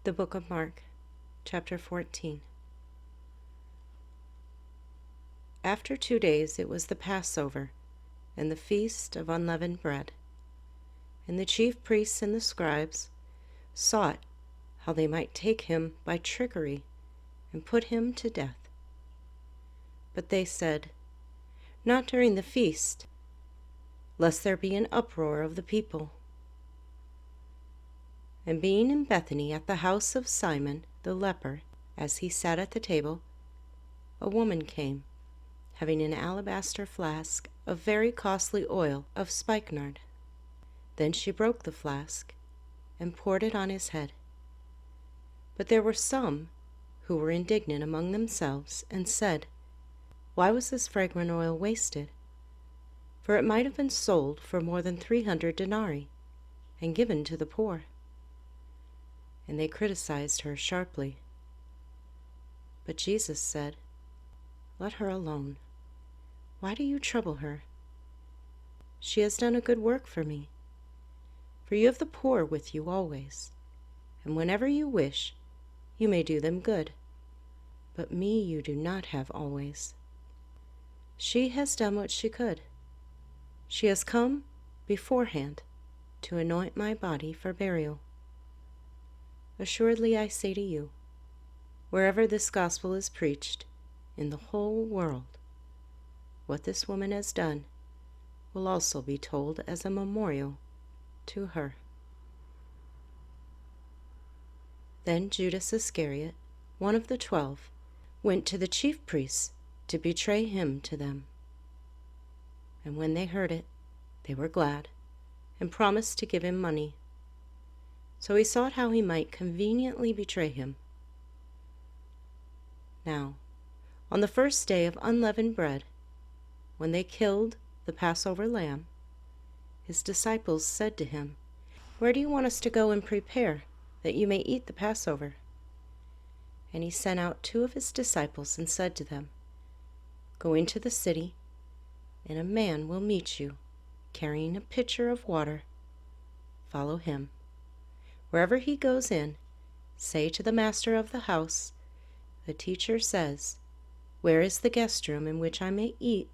The Book of Mark, chapter 14. After 2 days it was the Passover, and the feast of unleavened bread. And the chief priests and the scribes sought how they might take him by trickery and put him to death. But they said, "Not during the feast, lest there be an uproar of the people." And being in Bethany at the house of Simon the leper, as he sat at the table, a woman came, having an alabaster flask of very costly oil of spikenard. Then she broke the flask and poured it on his head. But there were some who were indignant among themselves and said, "Why was this fragrant oil wasted? For it might have been sold for more than 300 denarii and given to the poor." And they criticized her sharply. But Jesus said, "Let her alone. Why do you trouble her? She has done a good work for me. For you have the poor with you always, and whenever you wish, you may do them good. But me you do not have always. She has done what she could. She has come beforehand to anoint my body for burial. Assuredly I say to you, wherever this gospel is preached in the whole world, what this woman has done will also be told as a memorial to her." Then Judas Iscariot, one of the 12, went to the chief priests to betray him to them. And when they heard it, they were glad, and promised to give him money. So he sought how he might conveniently betray him. Now, on the first day of unleavened bread, when they killed the Passover lamb, his disciples said to him, "Where do you want us to go and prepare, that you may eat the Passover?" And he sent out 2 of his disciples and said to them, "Go into the city, and a man will meet you, carrying a pitcher of water. Follow him. Wherever he goes in, say to the master of the house, 'The teacher says, where is the guest room in which I may eat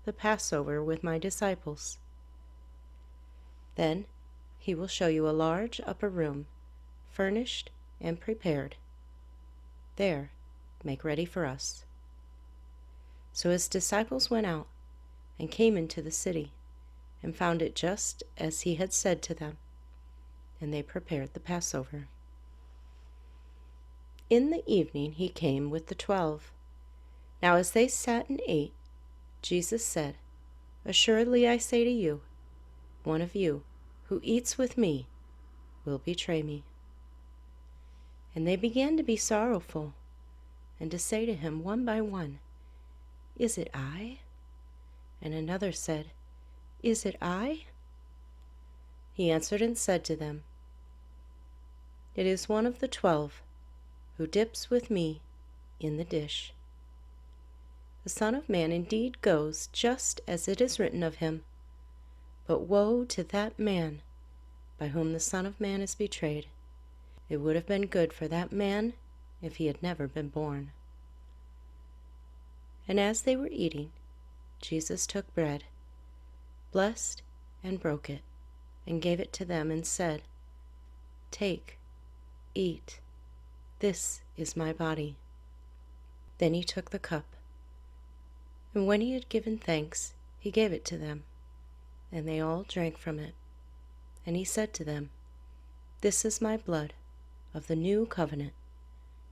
the Passover with my disciples?' Then he will show you a large upper room, furnished and prepared. There, make ready for us." So his disciples went out and came into the city, and found it just as he had said to them, and they prepared the Passover. In the evening he came with the 12. Now as they sat and ate, Jesus said, "Assuredly I say to you, one of you who eats with me will betray me." And they began to be sorrowful, and to say to him one by one, "Is it I?" And another said, "Is it I?" He answered and said to them, "It is one of the 12 who dips with me in the dish. The Son of Man indeed goes just as it is written of him, but woe to that man by whom the Son of Man is betrayed. It would have been good for that man if he had never been born." And as they were eating, Jesus took bread, blessed and broke it, and gave it to them, and said, "Take, eat, this is my body." Then he took the cup, and when he had given thanks, he gave it to them, and they all drank from it. And he said to them, "This is my blood of the new covenant,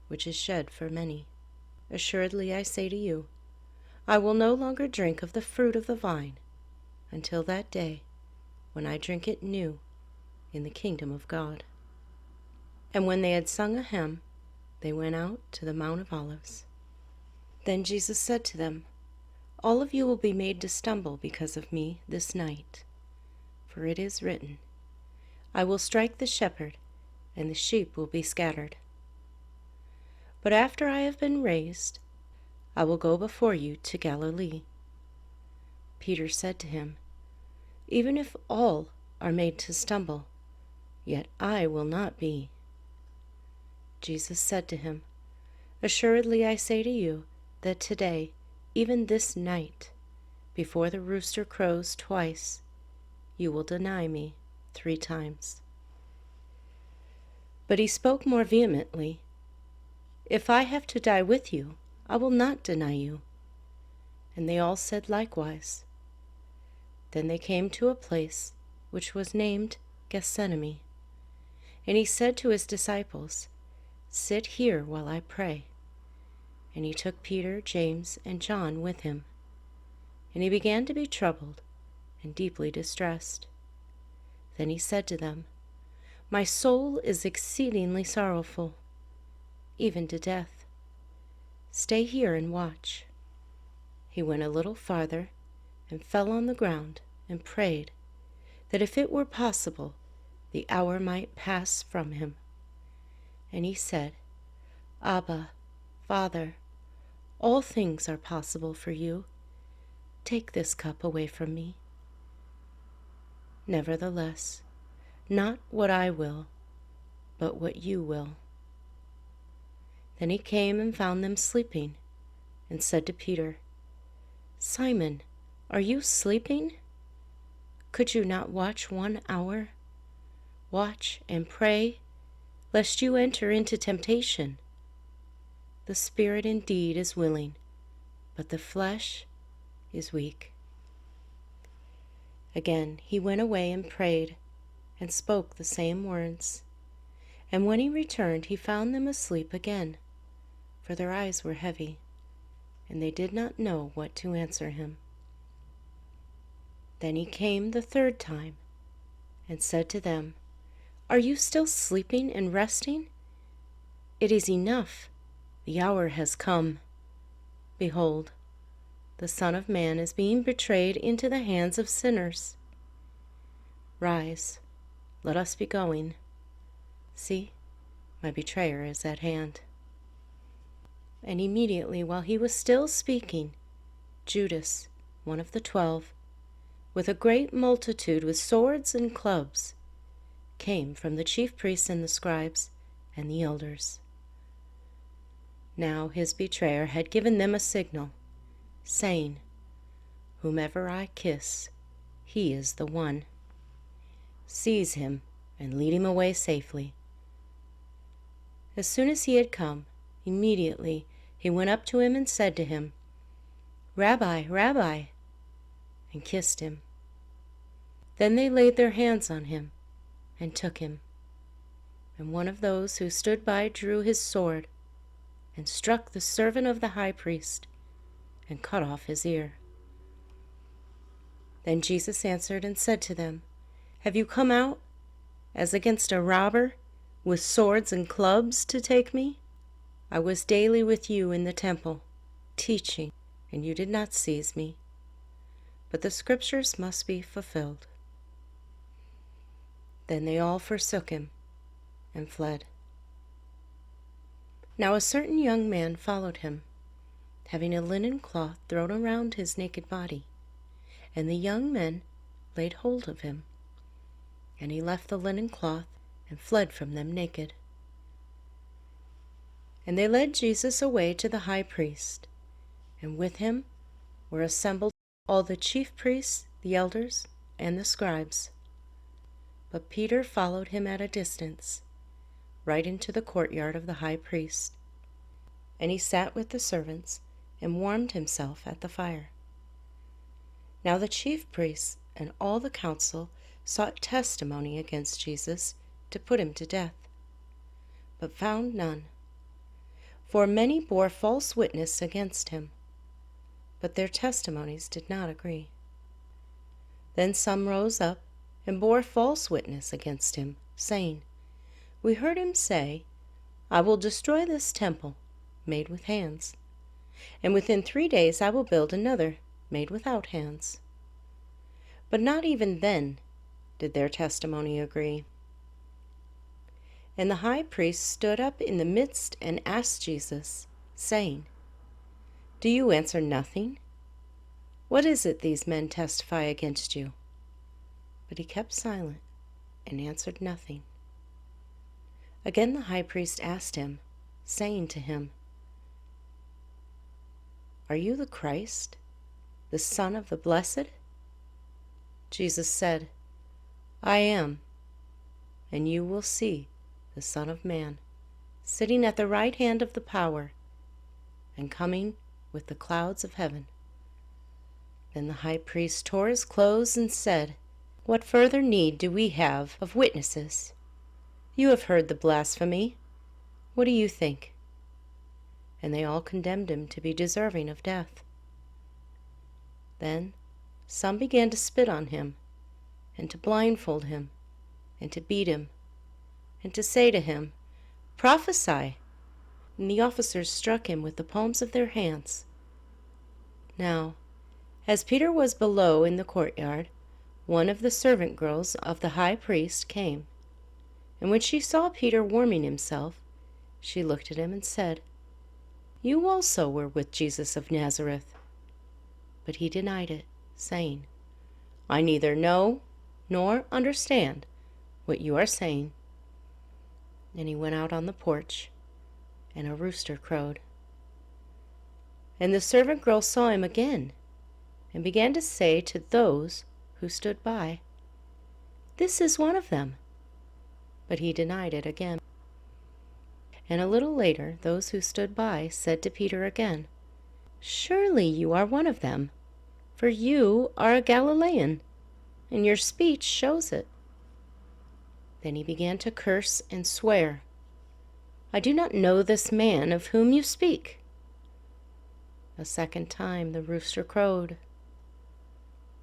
which is shed for many. Assuredly I say to you, I will no longer drink of the fruit of the vine until that day when I drink it new in the kingdom of God." And when they had sung a hymn, they went out to the Mount of Olives. Then Jesus said to them, "All of you will be made to stumble because of me this night. For it is written, I will strike the shepherd, and the sheep will be scattered. But after I have been raised, I will go before you to Galilee." Peter said to him, "Even if all are made to stumble, yet I will not be." Jesus said to him, "Assuredly I say to you that today, even this night, before the rooster crows twice, you will deny me 3 times." But he spoke more vehemently, "If I have to die with you, I will not deny you." And they all said likewise. Then they came to a place which was named Gethsemane. And he said to his disciples, "Sit here while I pray." And he took Peter, James, and John with him. And he began to be troubled and deeply distressed. Then he said to them, "My soul is exceedingly sorrowful, even to death. Stay here and watch." He went a little farther and fell on the ground and prayed that if it were possible, the hour might pass from him. And he said, "Abba, Father, all things are possible for you. Take this cup away from me. Nevertheless, not what I will, but what you will." Then he came and found them sleeping, and said to Peter, "Simon, are you sleeping? Could you not watch 1 hour? Watch and pray, lest you enter into temptation. The spirit indeed is willing, but the flesh is weak." Again he went away and prayed, and spoke the same words. And when he returned, he found them asleep again, for their eyes were heavy, and they did not know what to answer him. Then he came the 3rd time, and said to them, "Are you still sleeping and resting? It is enough, the hour has come. Behold, the Son of Man is being betrayed into the hands of sinners. Rise, let us be going. See, my betrayer is at hand." And immediately, while he was still speaking, Judas, one of the 12, with a great multitude with swords and clubs, came from the chief priests and the scribes and the elders. Now his betrayer had given them a signal, saying, "Whomever I kiss, he is the one. Seize him and lead him away safely." As soon as he had come, immediately he went up to him and said to him, "Rabbi, Rabbi," and kissed him. Then they laid their hands on him and took him. And one of those who stood by drew his sword and struck the servant of the high priest and cut off his ear. Then Jesus answered and said to them, "Have you come out, as against a robber, with swords and clubs to take me? I was daily with you in the temple, teaching, and you did not seize me. But the scriptures must be fulfilled." Then they all forsook him and fled. Now a certain young man followed him, having a linen cloth thrown around his naked body. And the young men laid hold of him. And he left the linen cloth and fled from them naked. And they led Jesus away to the high priest, and with him were assembled all the chief priests, the elders, and the scribes. But Peter followed him at a distance, right into the courtyard of the high priest. And he sat with the servants and warmed himself at the fire. Now the chief priests and all the council sought testimony against Jesus to put him to death, but found none. For many bore false witness against him, but their testimonies did not agree. Then some rose up and bore false witness against him, saying, "We heard him say, 'I will destroy this temple made with hands, and within 3 days I will build another made without hands.' But not even then did their testimony agree. And the high priest stood up in the midst and asked Jesus, saying, 'Do you answer nothing? What is it these men testify against you?' But he kept silent and answered nothing. Again the high priest asked him, saying to him, "Are you the Christ, the Son of the Blessed?" Jesus said, "I am, and you will see the Son of Man sitting at the right hand of the power and coming with the clouds of heaven." Then the high priest tore his clothes and said, "What further need do we have of witnesses? You have heard the blasphemy. What do you think?" And they all condemned him to be deserving of death. Then some began to spit on him, and to blindfold him, and to beat him, and to say to him, "Prophesy!" And the officers struck him with the palms of their hands. Now, as Peter was below in the courtyard, one of the servant girls of the high priest came, and when she saw Peter warming himself, she looked at him and said, "You also were with Jesus of Nazareth." But he denied it, saying, "I neither know nor understand what you are saying." And he went out on the porch, and a rooster crowed. And the servant girl saw him again, and began to say to those who stood by, "This is one of them." But he denied it again. And a little later those who stood by said to Peter again, "Surely you are one of them, for you are a Galilean, and your speech shows it." Then he began to curse and swear, "I do not know this man of whom you speak." A second time the rooster crowed.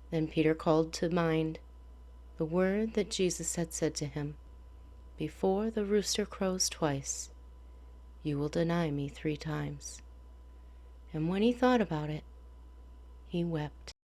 Then Peter called to mind the word that Jesus had said to him, "Before the rooster crows twice, you will deny me 3 times." And when he thought about it, he wept.